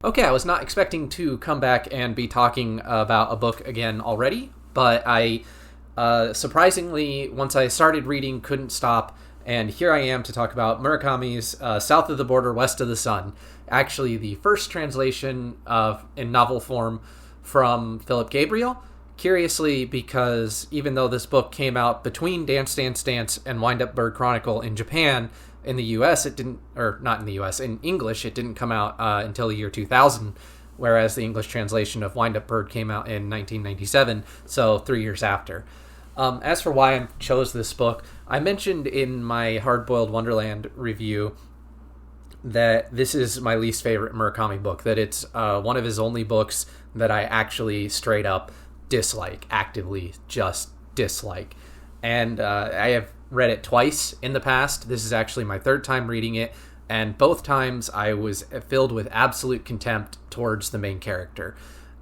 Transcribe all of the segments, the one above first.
Okay, I was not expecting to come back and be talking about a book again already, but I surprisingly, once I started reading, couldn't stop, and here I am to talk about Murakami's South of the Border, West of the Sun. Actually, the first translation in novel form from Philip Gabriel. Curiously, because even though this book came out between Dance Dance Dance and Wind Up Bird Chronicle in Japan, in the US it didn't, or not in the US, in English it didn't come out until the year 2000, whereas the English translation of Wind Up Bird came out in 1997, so 3 years after. As for why I chose this book, I mentioned in my Hard Boiled Wonderland review that this is my least favorite Murakami book, that it's one of his only books that I actually straight up dislike, actively just dislike. And I have read it twice in the past. This is actually my third time reading it, and both times I was filled with absolute contempt towards the main character.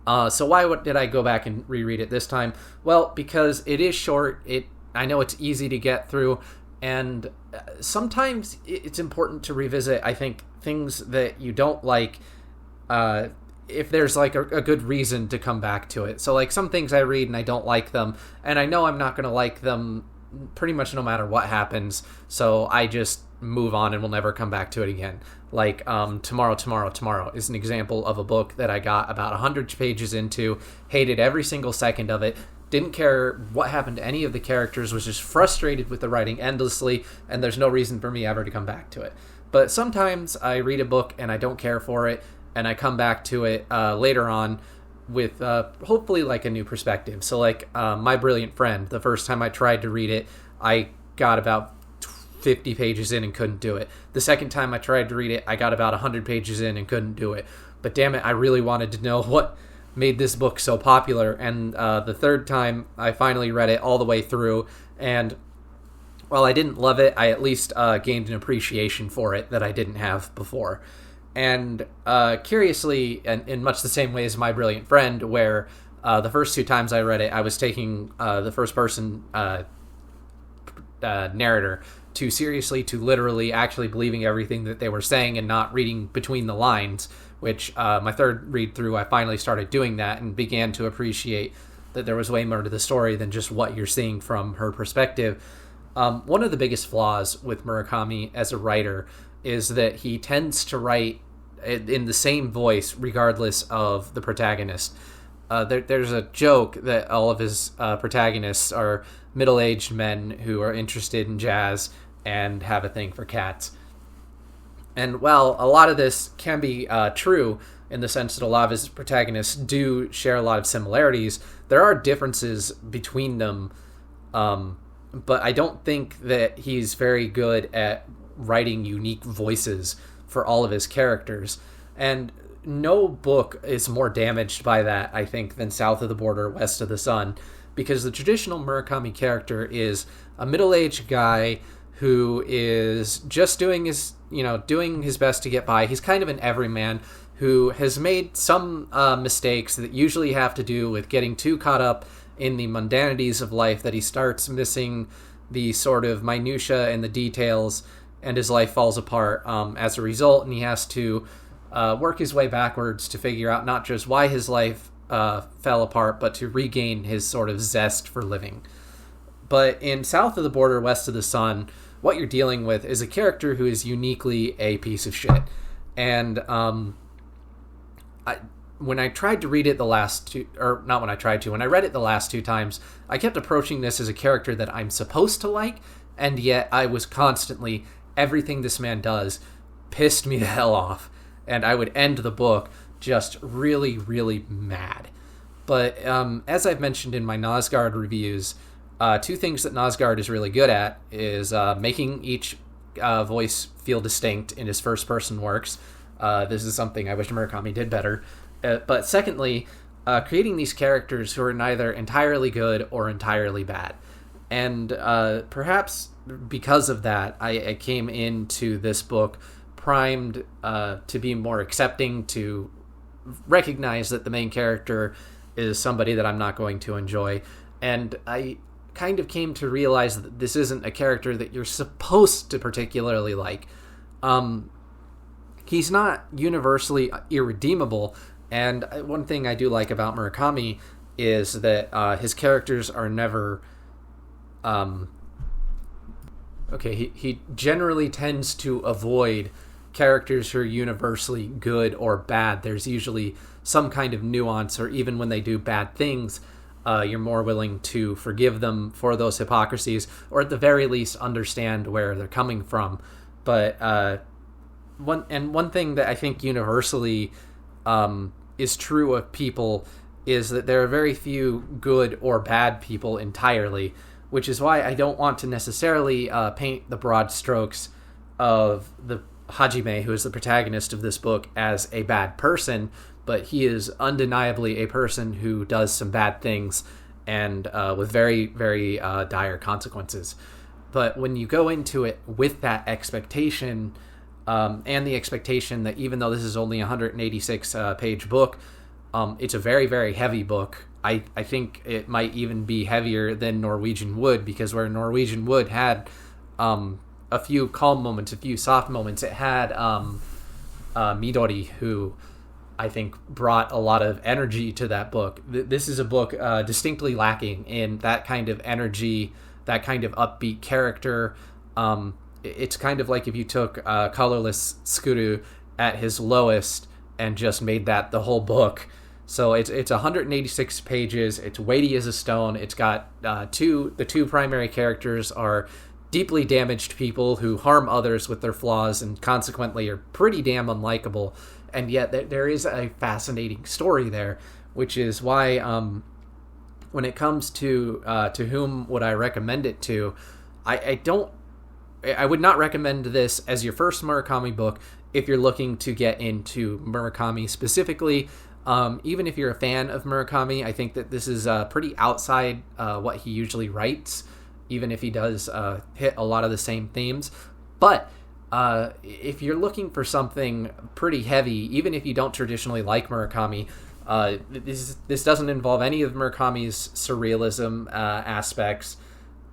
So why did I go back and reread it this time? Well, because it is short. I know it's easy to get through, and sometimes it's important to revisit, I think, things that you don't like, if there's like a good reason to come back to it. So like some things I read and I don't like them, and I know I'm not going to like them pretty much no matter what happens, so I just move on and will never come back to it again. Like Tomorrow is an example of a book that I got about 100 pages into, hated every single second of it, didn't care what happened to any of the characters, was just frustrated with the writing endlessly, and there's no reason for me ever to come back to it. But sometimes I read a book and I don't care for it, and I come back to it later on with hopefully like a new perspective. So like My Brilliant Friend, the first time I tried to read it, I got about 50 pages in and couldn't do it. The second time I tried to read it, I got about 100 pages in and couldn't do it. But damn it, I really wanted to know what made this book so popular. And the third time I finally read it all the way through, and while I didn't love it, I at least gained an appreciation for it that I didn't have before. And curiously, and in much the same way as My Brilliant Friend, where the first two times I read it, I was taking the first-person narrator too seriously, to literally actually believing everything that they were saying and not reading between the lines, which my third read-through, I finally started doing that and began to appreciate that there was way more to the story than just what you're seeing from her perspective. One of the biggest flaws with Murakami as a writer is that he tends to write in the same voice regardless of the protagonist. There's a joke that all of his protagonists are middle-aged men who are interested in jazz and have a thing for cats. And while a lot of this can be true in the sense that a lot of his protagonists do share a lot of similarities, there are differences between them, but I don't think that he's very good at writing unique voices for all of his characters. And no book is more damaged by that, I think, than South of the Border, West of the Sun, because the traditional Murakami character is a middle-aged guy who is just doing his best to get by. He's kind of an everyman who has made some mistakes that usually have to do with getting too caught up in the mundanities of life that he starts missing the sort of minutia and the details, and his life falls apart as a result, and he has to work his way backwards to figure out not just why his life fell apart, but to regain his sort of zest for living. But in South of the Border, West of the Sun, what you're dealing with is a character who is uniquely a piece of shit. And when I tried to read it when I read it the last two times, I kept approaching this as a character that I'm supposed to like, and yet I was constantly, everything this man does pissed me the hell off, and I would end the book just really, really mad. But as I've mentioned in my Nosgard reviews, two things that Nosgard is really good at is making each voice feel distinct in his first-person works. This is something I wish Murakami did better. But secondly, creating these characters who are neither entirely good or entirely bad. And perhaps because of that, I came into this book primed to be more accepting, to recognize that the main character is somebody that I'm not going to enjoy. And I kind of came to realize that this isn't a character that you're supposed to particularly like. he's not universally irredeemable. And one thing I do like about Murakami is that his characters are never... he generally tends to avoid characters who are universally good or bad. There's usually some kind of nuance, or even when they do bad things, you're more willing to forgive them for those hypocrisies, or at the very least understand where they're coming from. But one thing that I think universally is true of people is that there are very few good or bad people entirely, which is why I don't want to necessarily paint the broad strokes of the Hajime, who is the protagonist of this book, as a bad person, but he is undeniably a person who does some bad things, and with very, very dire consequences. But when you go into it with that expectation, and the expectation that even though this is only a 186-page book, it's a very, very heavy book. I think it might even be heavier than Norwegian Wood, because where Norwegian Wood had a few calm moments, a few soft moments, it had Midori, who I think brought a lot of energy to that book. This is a book distinctly lacking in that kind of energy, that kind of upbeat character. It's kind of like if you took Colorless Skuru at his lowest and just made that the whole book. So it's 186 pages. It's weighty as a stone. It's got the two primary characters are deeply damaged people who harm others with their flaws and consequently are pretty damn unlikable. And yet there is a fascinating story there, which is why when it comes to whom would I recommend it to, I would not recommend this as your first Murakami book if you're looking to get into Murakami specifically. Even if you're a fan of Murakami, I think that this is pretty outside what he usually writes, even if he does hit a lot of the same themes. But if you're looking for something pretty heavy, even if you don't traditionally like Murakami, this doesn't involve any of Murakami's surrealism aspects,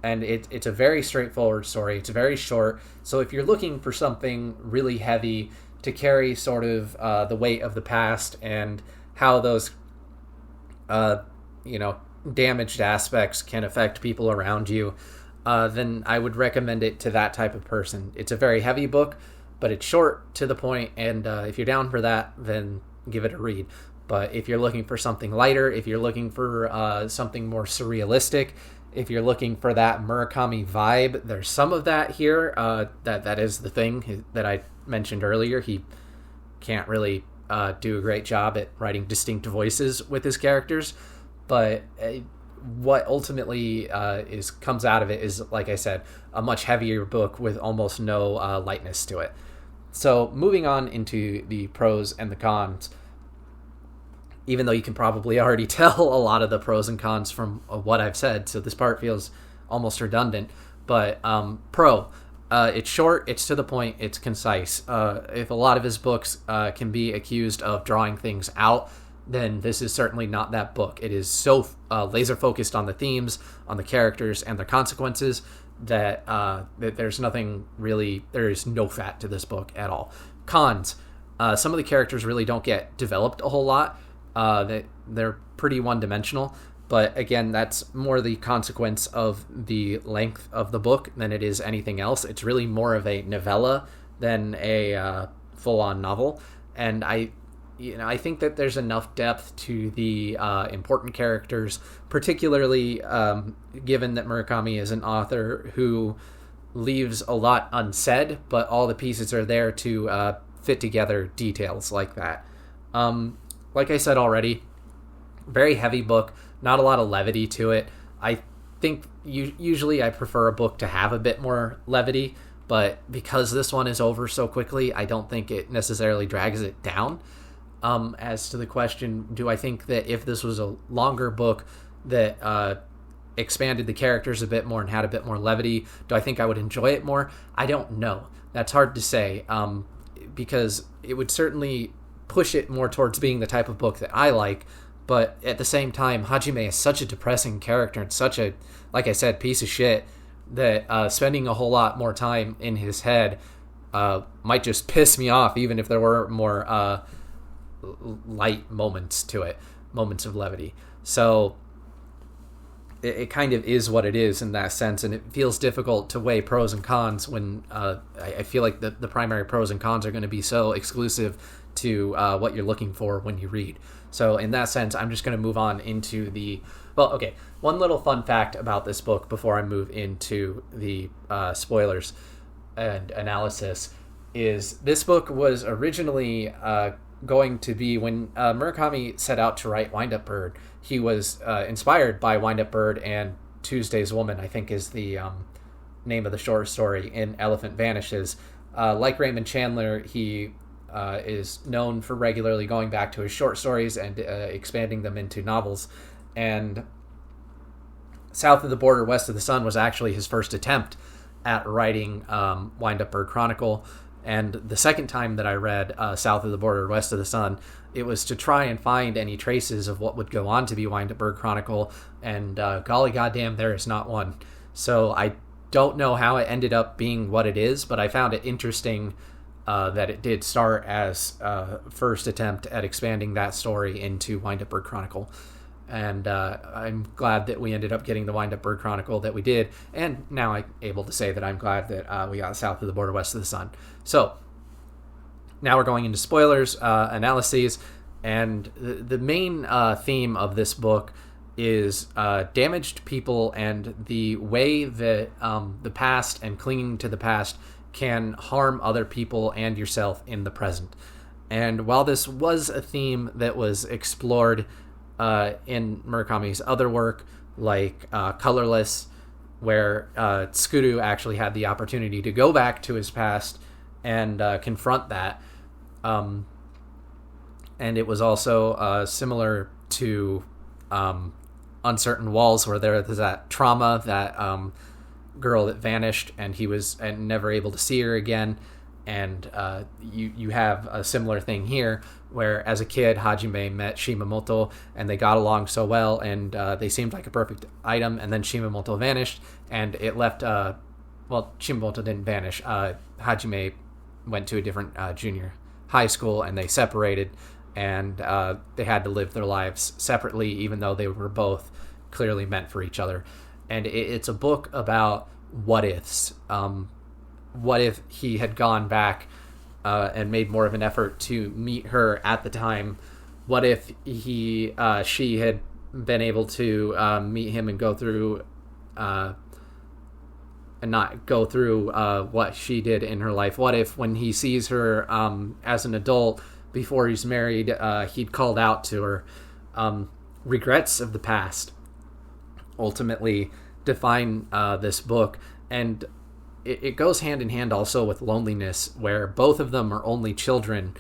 and it's a very straightforward story. It's very short, so if you're looking for something really heavy to carry sort of the weight of the past and how those damaged aspects can affect people around you, then I would recommend it to that type of person. It's a very heavy book, but it's short, to the point, and if you're down for that, then give it a read. But if you're looking for something lighter, if you're looking for something more surrealistic, if you're looking for that Murakami vibe, there's some of that here. That is the thing that I mentioned earlier. He can't really do a great job at writing distinct voices with his characters, but what ultimately comes out of it is, like I said, a much heavier book with almost no lightness to it. So moving on into the pros and the cons, even though you can probably already tell a lot of the pros and cons from what I've said, so this part feels almost redundant, but it's short, it's to the point, it's concise. If a lot of his books can be accused of drawing things out, then this is certainly not that book. It is so laser focused on the themes, on the characters, and their consequences that there's nothing really, there is no fat to this book at all. Cons, some of the characters really don't get developed a whole lot. They're pretty one-dimensional, but again, that's more the consequence of the length of the book than it is anything else. It's really more of a novella than a full-on novel, and I think that there's enough depth to the important characters, particularly given that Murakami is an author who leaves a lot unsaid, but all the pieces are there to fit together details like that. Like I said already, very heavy book, not a lot of levity to it. I think usually I prefer a book to have a bit more levity, but because this one is over so quickly, I don't think it necessarily drags it down. As to the question, do I think that if this was a longer book that expanded the characters a bit more and had a bit more levity, do I think I would enjoy it more? I don't know. That's hard to say, because it would certainly push it more towards being the type of book that I like, but at the same time, Hajime is such a depressing character and such a, like I said, piece of shit, that spending a whole lot more time in his head might just piss me off, even if there were more light moments to it, moments of levity. So it kind of is what it is in that sense, and it feels difficult to weigh pros and cons when I feel like the primary pros and cons are going to be so exclusive to what you're looking for when you read. So in that sense, I'm just going to move on into one little fun fact about this book before I move into the spoilers and analysis is this book was originally going to be, when Murakami set out to write Wind Up Bird, he was inspired by Wind Up Bird and Tuesday's Woman, I think is the name of the short story, in Elephant Vanishes. Like Raymond Chandler, he is known for regularly going back to his short stories and expanding them into novels. And South of the Border, West of the Sun was actually his first attempt at writing Wind Up Bird Chronicle. And the second time that I read South of the Border, West of the Sun, it was to try and find any traces of what would go on to be Wind Up Bird Chronicle, and golly goddamn, there is not one. So I don't know how it ended up being what it is, but I found it interesting that it did start as first attempt at expanding that story into Wind Up Bird Chronicle. And I'm glad that we ended up getting the Wind Up Bird Chronicle that we did, and now I'm able to say that I'm glad that we got South of the Border, West of the Sun. So now we're going into spoilers, analyses, and the main theme of this book is damaged people and the way that the past and clinging to the past can harm other people and yourself in the present. And while this was a theme that was explored in Murakami's other work, like Colorless, where Tsukuru actually had the opportunity to go back to his past and confront that. And it was also similar to Uncertain Walls, where there's that trauma, that girl that vanished and he was never able to see her again. And you have a similar thing here, where as a kid, Hajime met Shimamoto, and they got along so well, and they seemed like a perfect item, and then Shimamoto vanished, and it left... Shimamoto didn't vanish. Hajime went to a different junior high school, and they separated, and they had to live their lives separately, even though they were both clearly meant for each other. And it's a book about what-ifs. What if he had gone back and made more of an effort to meet her at the time? What if she had been able to meet him and go through and not go through what she did in her life? What if when he sees her as an adult before he's married, he'd called out to her? Regrets of the past ultimately define this book, and it goes hand in hand also with loneliness, where both of them are only children,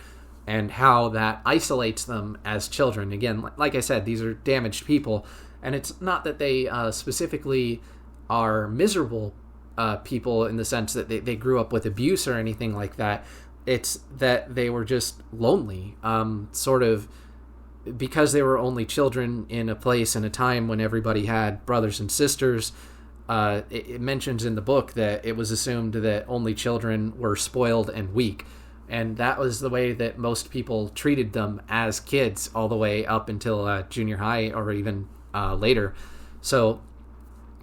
and how that isolates them as children. Again, like I said, these are damaged people, and it's not that they specifically are miserable people in the sense that they grew up with abuse or anything like that. It's that they were just lonely, sort of because they were only children in a place and a time when everybody had brothers and sisters. It mentions in the book that it was assumed that only children were spoiled and weak, and that was the way that most people treated them as kids, all the way up until junior high or even later. So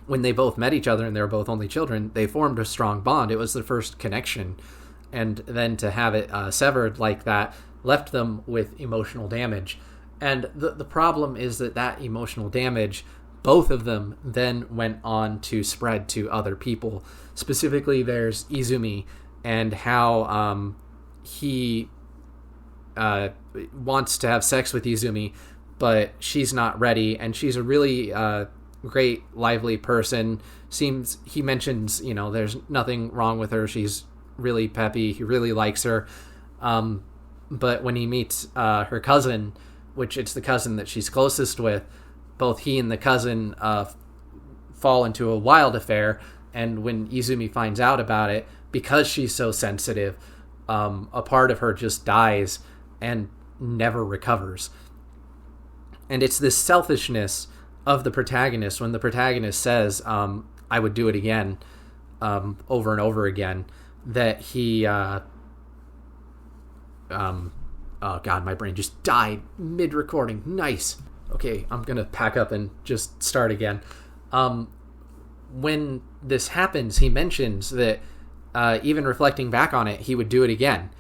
when they both met each other and they were both only children, they formed a strong bond. It was their first connection, and then to have it severed like that left them with emotional damage. And the problem is that emotional damage, both of them then went on to spread to other people. Specifically, there's Izumi, and how he wants to have sex with Izumi, but she's not ready, and she's a really great, lively person. He mentions, there's nothing wrong with her. She's really peppy. He really likes her. But when he meets her cousin, which it's the cousin that she's closest with, both he and the cousin fall into a wild affair, and when Izumi finds out about it, because she's so sensitive, a part of her just dies and never recovers. And it's this selfishness of the protagonist, when the protagonist says, I would do it again, over and over again, that he oh god, my brain just died mid-recording. Nice. Okay, I'm gonna pack up and just start again. When this happens, he mentions that even reflecting back on it, he would do it again.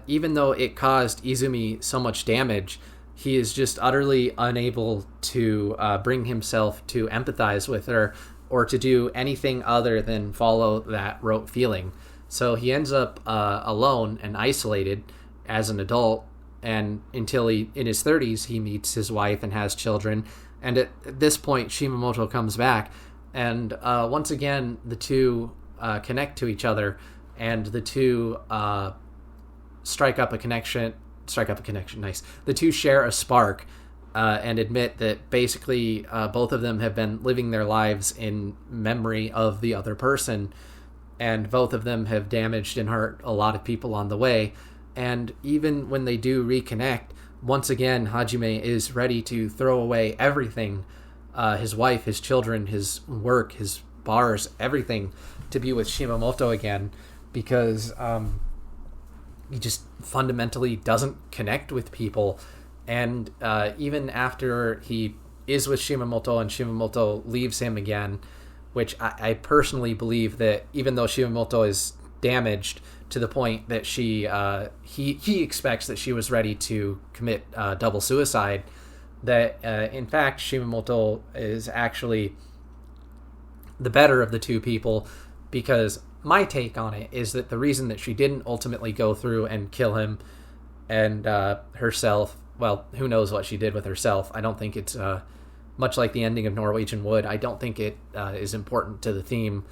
Even though it caused Izumi so much damage, he is just utterly unable to bring himself to empathize with her or to do anything other than follow that rote feeling. So he ends up alone and isolated as an adult, and until in his 30s, he meets his wife and has children. And at this point, Shimamoto comes back, and once again, the two connect to each other, and the two strike up a connection. Nice. The two share a spark and admit that basically both of them have been living their lives in memory of the other person, and both of them have damaged and hurt a lot of people on the way. And even when they do reconnect, once again, Hajime is ready to throw away everything, his wife, his children, his work, his bars, everything, to be with Shimamoto again, because he just fundamentally doesn't connect with people. And even after he is with Shimamoto and Shimamoto leaves him again, which I personally believe that even though Shimamoto is damaged to the point that he expects that she was ready to commit double suicide, that in fact Shimamoto is actually the better of the two people, because my take on it is that the reason that she didn't ultimately go through and kill him and herself, well, who knows what she did with herself. I don't think it's much like the ending of Norwegian Wood. I don't think it is important to the theme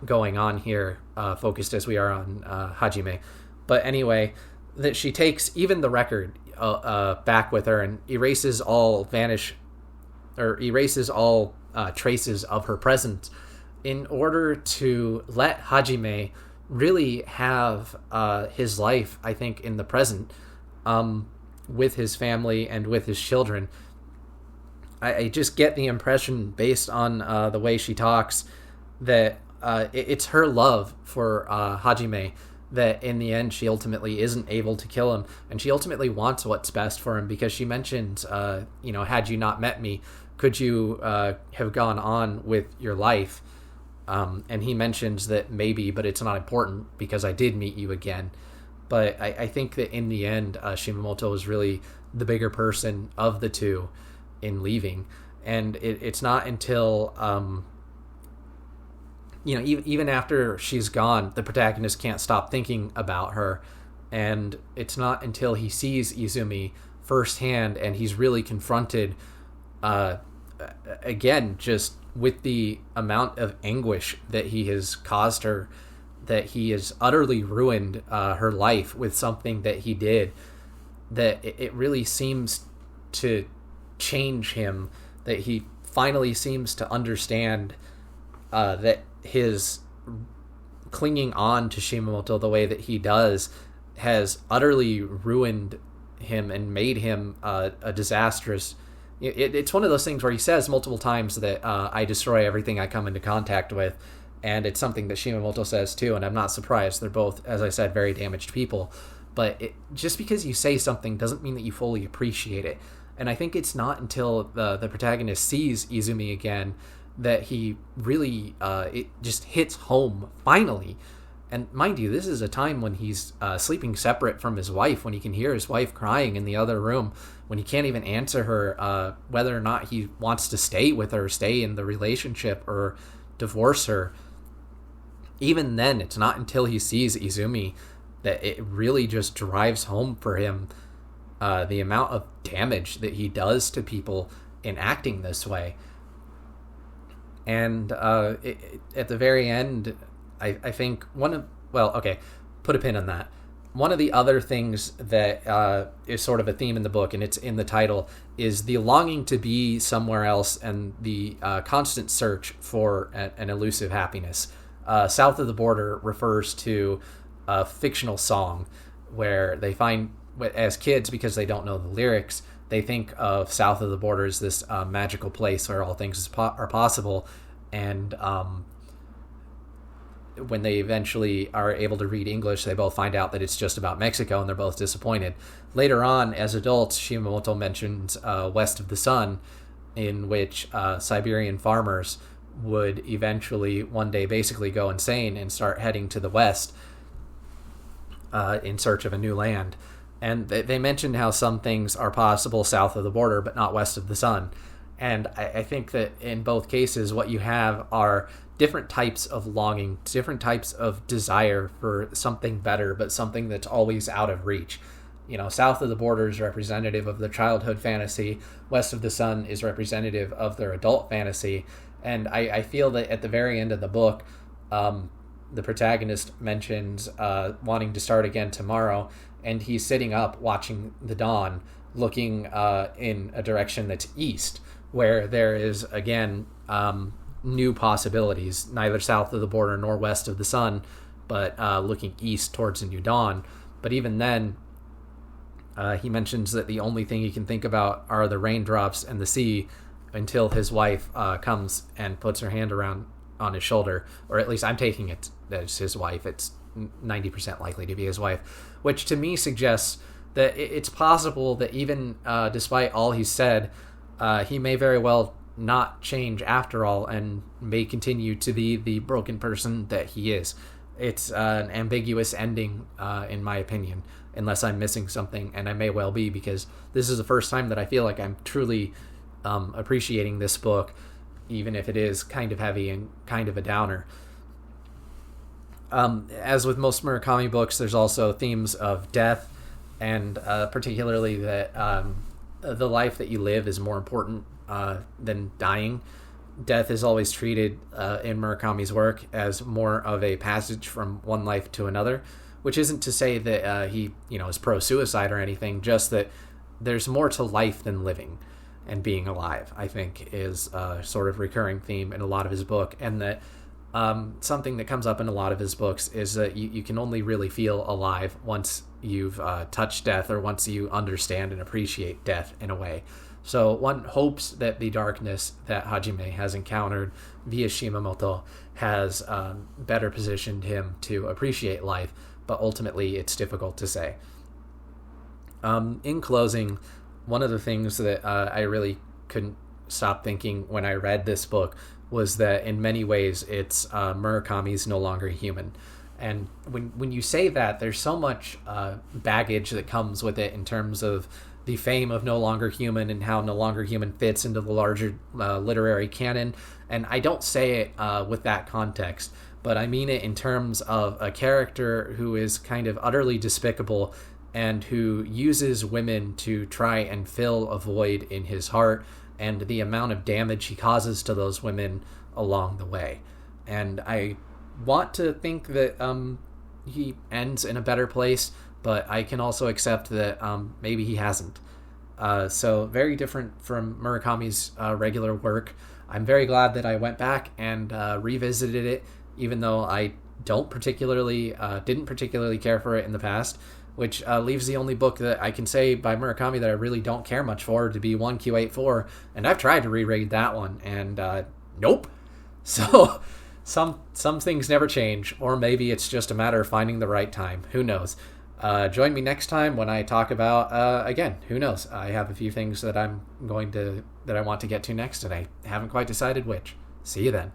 going on here, focused as we are on Hajime. But anyway, that she takes even the record back with her and erases all traces of her presence, in order to let Hajime really have his life, I think, in the present, with his family and with his children. I just get the impression, based on the way she talks, that it's her love for Hajime that in the end she ultimately isn't able to kill him, and she ultimately wants what's best for him, because she mentions, had you not met me, could you have gone on with your life? And he mentions that maybe, but it's not important because I did meet you again. But I think that in the end, Shimamoto is really the bigger person of the two in leaving. And it's not until, even after she's gone, the protagonist can't stop thinking about her. And it's not until he sees Izumi firsthand and he's really confronted, again, just with the amount of anguish that he has caused her, that he has utterly ruined her life with something that he did, that it really seems to change him, that he finally seems to understand that his clinging on to Shimamoto the way that he does has utterly ruined him and made him a disastrous. It's one of those things where he says multiple times that I destroy everything I come into contact with, and it's something that Shimamoto says too, and I'm not surprised. They're both, as I said, very damaged people. But just because you say something doesn't mean that you fully appreciate it. And I think it's not until the protagonist sees Izumi again that he really, it just hits home, finally. And mind you, this is a time when he's sleeping separate from his wife, when he can hear his wife crying in the other room, when he can't even answer her whether or not he wants to stay with her, stay in the relationship, or divorce her. Even then, it's not until he sees Izumi that it really just drives home for him the amount of damage that he does to people in acting this way. And at the very end, I think put a pin on that. One of the other things that is sort of a theme in the book, and it's in the title, is the longing to be somewhere else and the constant search for an elusive happiness. South of the Border refers to a fictional song where they find, as kids, because they don't know the lyrics, they think of South of the Border as this magical place where all things are possible. And when they eventually are able to read English, they both find out that it's just about Mexico, and they're both disappointed. Later on, as adults, Shimamoto mentions West of the Sun, in which Siberian farmers would eventually one day basically go insane and start heading to the west in search of a new land. And they mentioned how some things are possible south of the border, but not west of the sun. And I think that in both cases, what you have are different types of longing, different types of desire for something better, but something that's always out of reach. You know, south of the border is representative of their childhood fantasy. West of the sun is representative of their adult fantasy. And I feel that at the very end of the book, the protagonist mentions wanting to start again tomorrow, and he's sitting up watching the dawn, looking in a direction that's east, where there is, again, new possibilities, neither south of the border nor west of the sun, but looking east towards a new dawn. But even then, he mentions that the only thing he can think about are the raindrops and the sea, until his wife comes and puts her hand around on his shoulder, or at least I'm taking it that it's his wife. It's 90% likely to be his wife, which to me suggests that it's possible that even despite all he's said, he may very well not change after all and may continue to be the broken person that he is. It's an ambiguous ending, in my opinion, unless I'm missing something, and I may well be, because this is the first time that I feel like I'm truly appreciating this book, even if it is kind of heavy and kind of a downer. As with most Murakami books, there's also themes of death, and particularly that the life that you live is more important than dying. Death is always treated in Murakami's work as more of a passage from one life to another, which isn't to say that he is pro-suicide or anything, just that there's more to life than living and being alive, I think, is a sort of recurring theme in a lot of his book. And that something that comes up in a lot of his books is that you can only really feel alive once you've touched death, or once you understand and appreciate death in a way. So one hopes that the darkness that Hajime has encountered via Shimamoto has better positioned him to appreciate life, but ultimately it's difficult to say. In closing, one of the things that I really couldn't stop thinking when I read this book was that in many ways it's Murakami's No Longer Human. And when you say that, there's so much baggage that comes with it in terms of the fame of No Longer Human and how No Longer Human fits into the larger literary canon. And I don't say it with that context, but I mean it in terms of a character who is kind of utterly despicable and who uses women to try and fill a void in his heart, and the amount of damage he causes to those women along the way. And I want to think that he ends in a better place, but I can also accept that maybe he hasn't. So very different from Murakami's regular work. I'm very glad that I went back and revisited it, even though I didn't particularly care for it in the past, which leaves the only book that I can say by Murakami that I really don't care much for to be 1Q84, and I've tried to reread that one, and nope. So some things never change, or maybe it's just a matter of finding the right time. Who knows? Join me next time when I talk about, again, who knows? I have a few things that I want to get to next, and I haven't quite decided which. See you then.